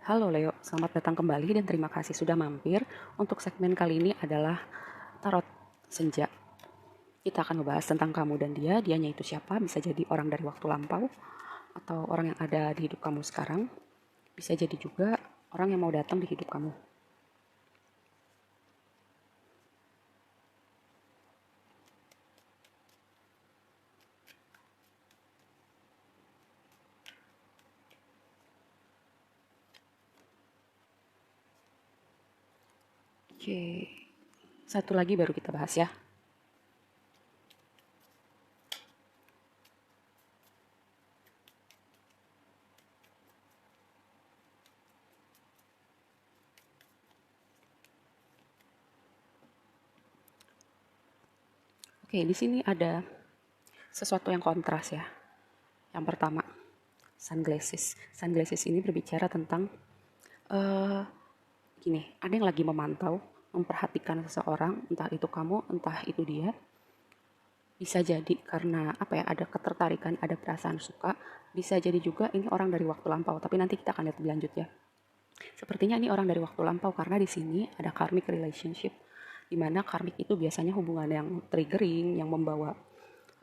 Halo Leo, selamat datang kembali dan terima kasih sudah mampir. Untuk segmen kali ini adalah Tarot Senja. Kita akan membahas tentang kamu dan dia. Dianya itu siapa? Bisa jadi orang dari waktu lampau atau orang yang ada di hidup kamu sekarang. Bisa jadi juga orang yang mau datang di hidup kamu. Oke, satu lagi baru kita bahas ya. Oke, di sini ada sesuatu yang kontras ya. Yang pertama, sunglasses. Sunglasses ini berbicara tentang eh gini, ada yang lagi memantau, memperhatikan seseorang, entah itu kamu, entah itu dia. Bisa jadi karena apa ya, ada ketertarikan, ada perasaan suka. Bisa jadi juga ini orang dari waktu lampau, tapi nanti kita akan lihat lebih lanjut ya. Sepertinya ini orang dari waktu lampau karena di sini ada karmic relationship, di mana karmic itu biasanya hubungan yang triggering, yang membawa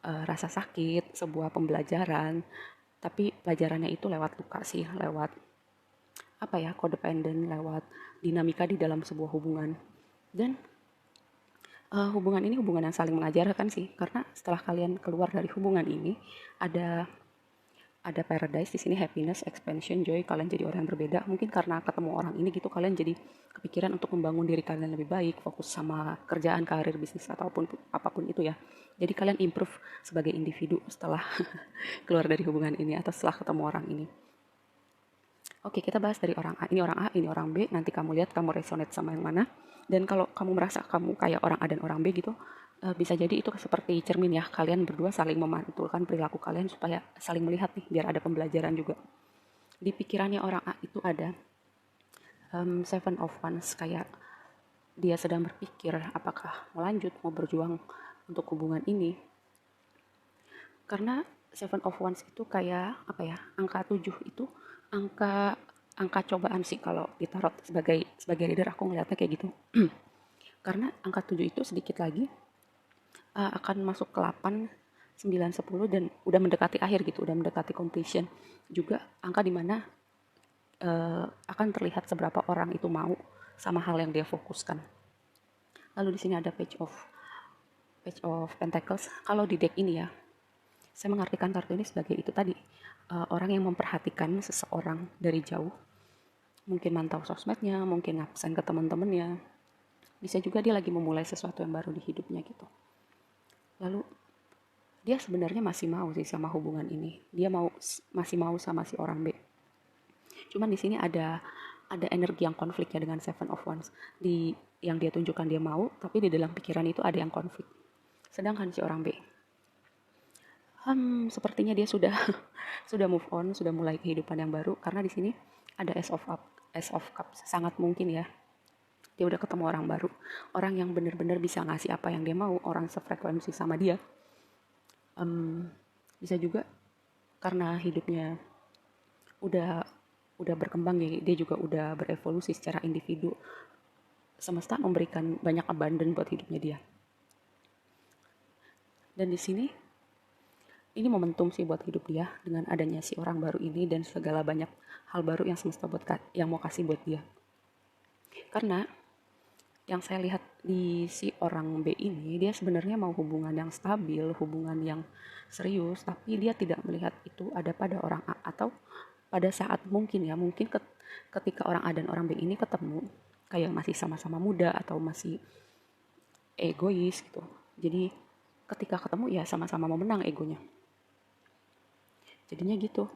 rasa sakit, sebuah pembelajaran. Tapi pelajarannya itu lewat luka sih, lewat apa ya, codependent, lewat dinamika di dalam sebuah hubungan. Dan hubungan ini hubungan yang saling mengajarkan sih, karena setelah kalian keluar dari hubungan ini ada paradise di sini, happiness, expansion, joy. Kalian jadi orang yang berbeda. Mungkin karena ketemu orang ini gitu, kalian jadi kepikiran untuk membangun diri kalian lebih baik, fokus sama kerjaan, karir, bisnis ataupun apapun itu ya. Jadi kalian improve sebagai individu setelah keluar dari hubungan ini atau setelah ketemu orang ini. Oke, kita bahas dari orang A. Ini orang A, ini orang B. Nanti kamu lihat kamu resonate sama yang mana. Dan kalau kamu merasa kamu kayak orang A dan orang B gitu, bisa jadi itu seperti cermin ya. Kalian berdua saling memantulkan perilaku kalian supaya saling melihat nih, biar ada pembelajaran juga. Di pikirannya orang A itu ada Seven of Wands, kayak dia sedang berpikir apakah mau lanjut, mau berjuang untuk hubungan ini. Karena Seven of Wands itu kayak apa ya, angka 7 itu angka angka cobaan sih kalau ditarot sebagai leader, aku ngeliatnya kayak gitu. Karena angka 7 itu sedikit lagi akan masuk ke 8, 9, 10 dan udah mendekati akhir gitu, udah mendekati completion. Juga angka dimana akan terlihat seberapa orang itu mau sama hal yang dia fokuskan. Lalu di sini ada Page of Pentacles. Kalau di deck ini ya, saya mengartikan kartu ini sebagai itu tadi, orang yang memperhatikan seseorang dari jauh, mungkin mantau sosmednya, mungkin ngabsen ke teman-temannya, bisa juga dia lagi memulai sesuatu yang baru di hidupnya gitu. Lalu dia sebenarnya masih mau sih sama hubungan ini, dia masih mau sama si orang B. Cuman di sini ada energi yang konflik ya dengan Seven of Wands. Di yang dia tunjukkan dia mau, tapi di dalam pikiran itu ada yang konflik. Sedangkan si orang B, sepertinya dia sudah sudah move on, sudah mulai kehidupan yang baru, karena di sini ada Ace of Cups. Sangat mungkin ya dia udah ketemu orang baru, orang yang benar-benar bisa ngasih apa yang dia mau, orang sefrekuensi sama dia. Bisa juga karena hidupnya udah udah berkembang ya, dia juga udah berevolusi secara individu. Semesta memberikan banyak abundant buat hidupnya dia. Dan di sini ini momentum sih buat hidup dia dengan adanya si orang baru ini dan segala banyak hal baru yang semesta yang mau kasih buat dia. Karena yang saya lihat di si orang B ini, dia sebenarnya mau hubungan yang stabil, hubungan yang serius, tapi dia tidak melihat itu ada pada orang A, atau pada saat mungkin ya, mungkin ketika orang A dan orang B ini ketemu, kayak masih sama-sama muda atau masih egois gitu. Jadi ketika ketemu ya sama-sama memenang egonya. Jadinya gitu,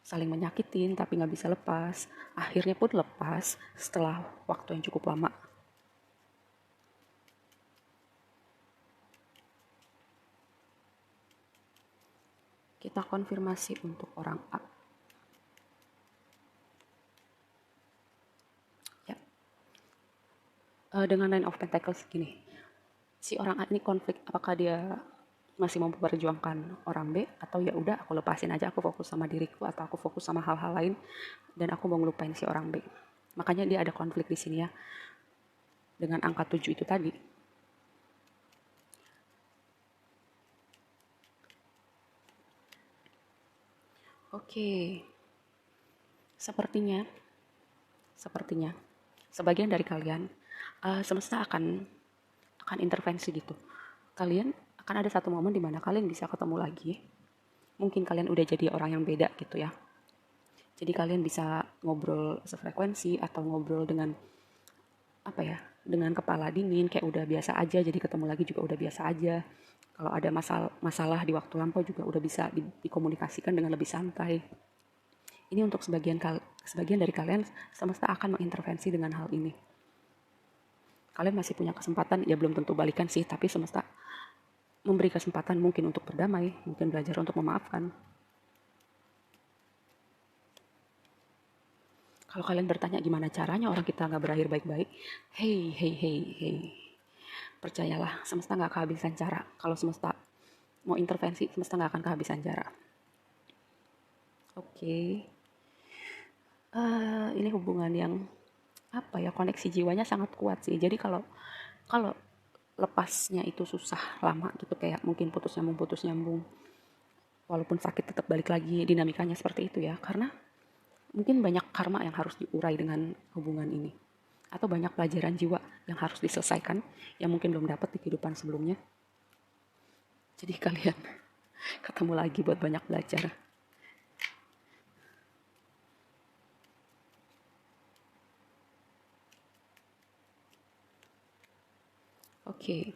saling menyakitin tapi nggak bisa lepas. Akhirnya pun lepas setelah waktu yang cukup lama. Kita konfirmasi untuk orang A. Ya. Dengan Nine of Pentacles gini, si orang A ini konflik, apakah dia masih memperjuangkan orang B, atau ya udah aku lepasin aja, aku fokus sama diriku atau aku fokus sama hal-hal lain dan aku mau ngelupain si orang B. Makanya dia ada konflik di sini ya dengan angka 7 itu tadi. Oke, sepertinya sepertinya sebagian dari kalian semesta akan intervensi gitu. Kalian akan ada satu momen di mana kalian bisa ketemu lagi. Mungkin kalian udah jadi orang yang beda gitu ya. Jadi kalian bisa ngobrol sefrekuensi atau ngobrol dengan apa ya? Dengan kepala dingin kayak udah biasa aja, jadi ketemu lagi juga udah biasa aja. Kalau ada masalah di waktu lampau juga udah bisa dikomunikasikan dengan lebih santai. Ini untuk sebagian dari kalian, semesta akan mengintervensi dengan hal ini. Kalian masih punya kesempatan, ya belum tentu balikan sih, tapi semesta memberi kesempatan mungkin untuk berdamai, mungkin belajar untuk memaafkan. Kalau kalian bertanya gimana caranya orang kita nggak berakhir baik-baik, hey, hey, hey, hey, percayalah, semesta nggak kehabisan cara. Kalau semesta mau intervensi, semesta nggak akan kehabisan cara. Oke. Ini hubungan yang apa ya, koneksi jiwanya sangat kuat sih. Jadi kalau kalau lepasnya itu susah lama gitu, kayak mungkin putus nyambung walaupun sakit tetap balik lagi, dinamikanya seperti itu ya, karena mungkin banyak karma yang harus diurai dengan hubungan ini, atau banyak pelajaran jiwa yang harus diselesaikan yang mungkin belum dapat di kehidupan sebelumnya. Jadi kalian ketemu lagi buat banyak belajar. Oke.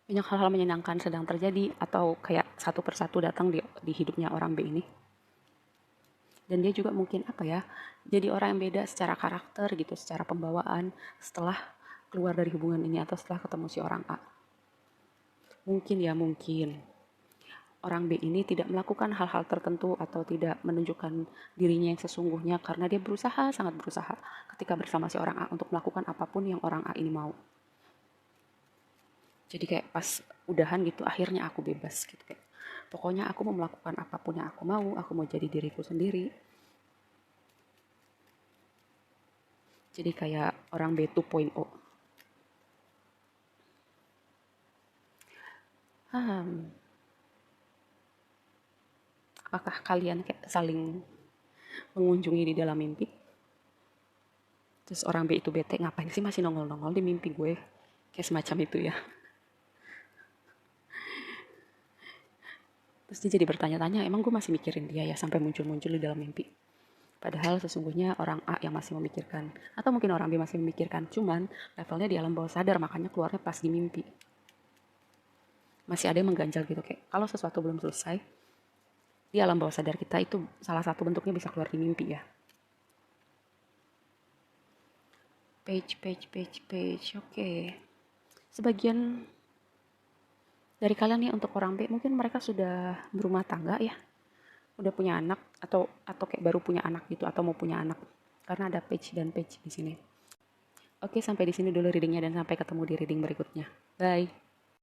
Banyak hal-hal menyenangkan sedang terjadi atau kayak satu persatu datang di hidupnya orang B ini. Dan dia juga mungkin apa ya, jadi orang yang beda secara karakter gitu, secara pembawaan setelah keluar dari hubungan ini atau setelah ketemu si orang A. Mungkin orang B ini tidak melakukan hal-hal tertentu atau tidak menunjukkan dirinya yang sesungguhnya karena dia sangat berusaha ketika bersama si orang A untuk melakukan apapun yang orang A ini mau. Jadi kayak pas udahan gitu, akhirnya aku bebas gitu, kayak pokoknya aku mau melakukan apapun yang aku mau jadi diriku sendiri. Jadi kayak orang B 2.0. Apakah kalian kayak saling mengunjungi di dalam mimpi? Terus orang B itu bete, ngapain sih masih nongol-nongol di mimpi gue? Kayak semacam itu ya. Terus dia jadi bertanya-tanya, emang gue masih mikirin dia ya sampai muncul-muncul di dalam mimpi. Padahal sesungguhnya orang A yang masih memikirkan, atau mungkin orang B masih memikirkan, cuman levelnya di alam bawah sadar, makanya keluarnya pas di mimpi. Masih ada yang mengganjal gitu, kayak kalau sesuatu belum selesai, di alam bawah sadar kita itu salah satu bentuknya bisa keluar di mimpi ya. Page, oke. Sebagian dari kalian nih untuk orang B, mungkin mereka sudah berumah tangga ya, udah punya anak atau kayak baru punya anak gitu atau mau punya anak, karena ada page dan page di sini. Oke, sampai di sini dulu readingnya dan sampai ketemu di reading berikutnya. Bye.